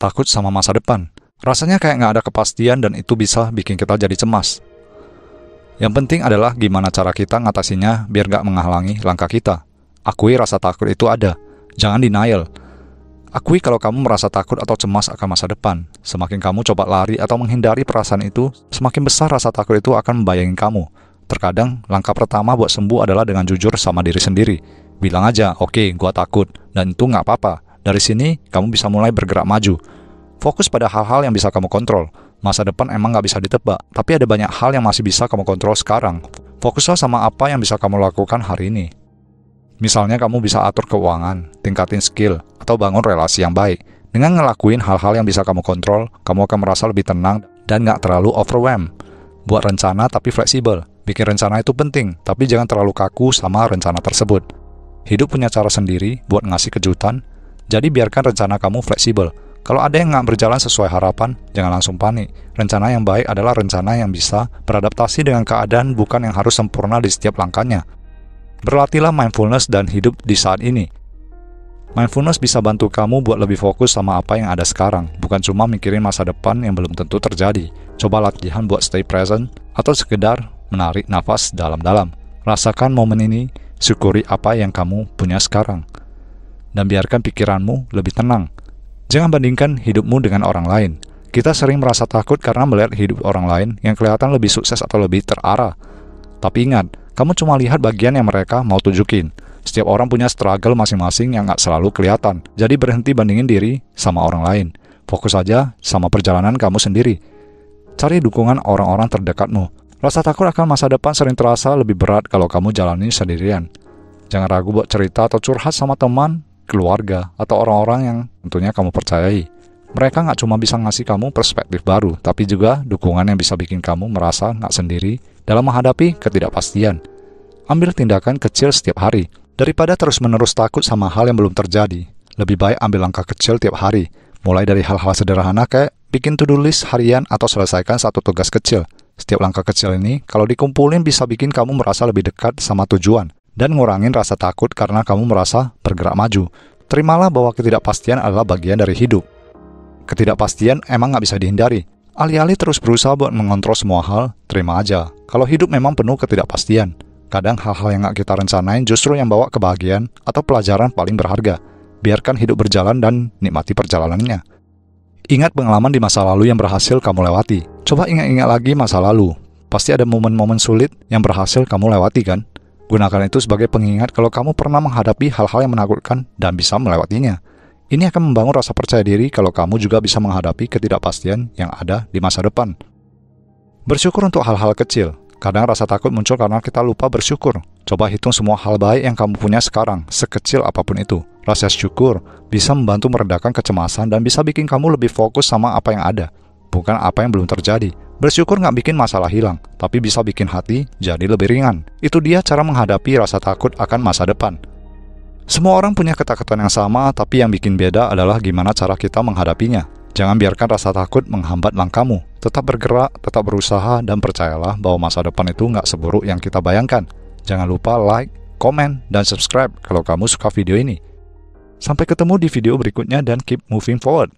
takut sama masa depan. Rasanya kayak nggak ada kepastian dan itu bisa bikin kita jadi cemas. Yang penting adalah gimana cara kita ngatasinya biar nggak menghalangi langkah kita. Akui rasa takut itu ada. Jangan denial. Akui kalau kamu merasa takut atau cemas akan masa depan. Semakin kamu coba lari atau menghindari perasaan itu, semakin besar rasa takut itu akan membayangi kamu. Terkadang, langkah pertama buat sembuh adalah dengan jujur sama diri sendiri. Bilang aja, oke, gua takut, dan itu nggak apa-apa. Dari sini, kamu bisa mulai bergerak maju. Fokus pada hal-hal yang bisa kamu kontrol. Masa depan emang nggak bisa ditebak, tapi ada banyak hal yang masih bisa kamu kontrol sekarang. Fokuslah sama apa yang bisa kamu lakukan hari ini. Misalnya kamu bisa atur keuangan, tingkatin skill, atau bangun relasi yang baik. Dengan ngelakuin hal-hal yang bisa kamu kontrol, kamu akan merasa lebih tenang dan nggak terlalu overwhelmed. Buat rencana tapi fleksibel. Bikin rencana itu penting, tapi jangan terlalu kaku sama rencana tersebut. Hidup punya cara sendiri buat ngasih kejutan, jadi biarkan rencana kamu fleksibel. Kalau ada yang nggak berjalan sesuai harapan, jangan langsung panik. Rencana yang baik adalah rencana yang bisa beradaptasi dengan keadaan, bukan yang harus sempurna di setiap langkahnya. Berlatihlah mindfulness dan hidup di saat ini. Mindfulness bisa bantu kamu buat lebih fokus sama apa yang ada sekarang, bukan cuma mikirin masa depan yang belum tentu terjadi. Coba latihan buat stay present, atau sekedar menarik nafas dalam-dalam. Rasakan momen ini, syukuri apa yang kamu punya sekarang, dan biarkan pikiranmu lebih tenang. Jangan bandingkan hidupmu dengan orang lain. Kita sering merasa takut karena melihat hidup orang lain yang kelihatan lebih sukses atau lebih terarah. Tapi ingat, kamu cuma lihat bagian yang mereka mau tunjukin. Setiap orang punya struggle masing-masing yang gak selalu kelihatan. Jadi berhenti bandingin diri sama orang lain. Fokus aja sama perjalanan kamu sendiri. Cari dukungan orang-orang terdekatmu. Rasa takut akan masa depan sering terasa lebih berat kalau kamu jalani sendirian. Jangan ragu buat cerita atau curhat sama teman, keluarga, atau orang-orang yang tentunya kamu percayai. Mereka gak cuma bisa ngasih kamu perspektif baru, tapi juga dukungan yang bisa bikin kamu merasa gak sendiri dalam menghadapi ketidakpastian. Ambil tindakan kecil setiap hari. Daripada terus-menerus takut sama hal yang belum terjadi, lebih baik ambil langkah kecil tiap hari. Mulai dari hal-hal sederhana kayak bikin to-do list harian atau selesaikan satu tugas kecil. Setiap langkah kecil ini, kalau dikumpulin bisa bikin kamu merasa lebih dekat sama tujuan dan ngurangin rasa takut karena kamu merasa bergerak maju. Terimalah bahwa ketidakpastian adalah bagian dari hidup. Ketidakpastian emang gak bisa dihindari. Alih-alih terus berusaha buat mengontrol semua hal, terima aja. Kalau hidup memang penuh ketidakpastian. Kadang hal-hal yang gak kita rencanain justru yang bawa kebahagiaan atau pelajaran paling berharga. Biarkan hidup berjalan dan nikmati perjalanannya. Ingat pengalaman di masa lalu yang berhasil kamu lewati. Coba ingat-ingat lagi masa lalu. Pasti ada momen-momen sulit yang berhasil kamu lewati kan? Gunakan itu sebagai pengingat kalau kamu pernah menghadapi hal-hal yang menakutkan dan bisa melewatinya. Ini akan membangun rasa percaya diri kalau kamu juga bisa menghadapi ketidakpastian yang ada di masa depan. Bersyukur untuk hal-hal kecil. Kadang rasa takut muncul karena kita lupa bersyukur. Coba hitung semua hal baik yang kamu punya sekarang, sekecil apapun itu. Rasa syukur bisa membantu meredakan kecemasan dan bisa bikin kamu lebih fokus sama apa yang ada, bukan apa yang belum terjadi. Bersyukur nggak bikin masalah hilang, tapi bisa bikin hati jadi lebih ringan. Itu dia cara menghadapi rasa takut akan masa depan. Semua orang punya ketakutan yang sama, tapi yang bikin beda adalah gimana cara kita menghadapinya. Jangan biarkan rasa takut menghambat langkahmu. Tetap bergerak, tetap berusaha, dan percayalah bahwa masa depan itu nggak seburuk yang kita bayangkan. Jangan lupa like, komen, dan subscribe kalau kamu suka video ini. Sampai ketemu di video berikutnya dan keep moving forward.